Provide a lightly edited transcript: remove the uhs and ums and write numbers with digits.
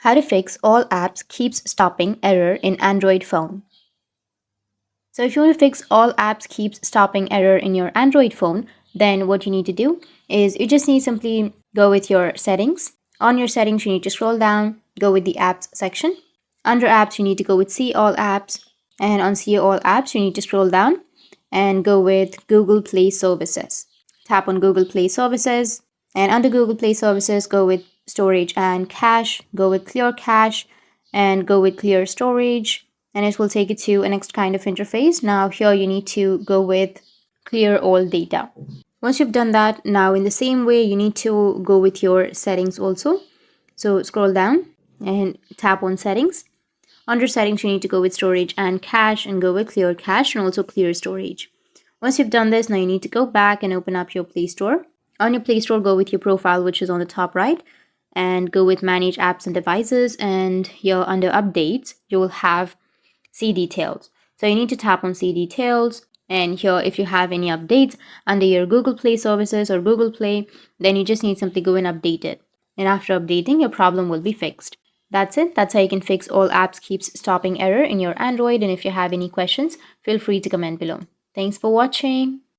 How to fix all apps keeps stopping error in Android phone. So if you want to fix all apps keeps stopping error in your Android phone, then what you need to do is you just need simply go with your settings. On your settings, you need to scroll down, go with the apps section. Under apps, you need to go with see all apps. And on see all apps, you need to scroll down and go with Google Play Services. Tap on Google Play Services. And under Google Play Services, go with storage and cache, go with clear cache, and go with clear storage. And it will take you to a next kind of interface. Now, here you need to go with clear all data. Once you've done that, now in the same way, you need to go with your settings also. So scroll down and tap on settings. Under settings, you need to go with storage and cache and go with clear cache and also clear storage. Once you've done this, now you need to go back and open up your Play Store. On your Play Store, go with your profile, which is on the top right, and go with manage apps and devices. And here under updates, you will have see details. So you need to tap on see details. And here, if you have any updates under your Google Play services or Google Play, then you just need simply go and update it. And after updating, your problem will be fixed. That's it. That's how you can fix all apps keeps stopping error in your Android. And if you have any questions, feel free to comment below. Thanks for watching.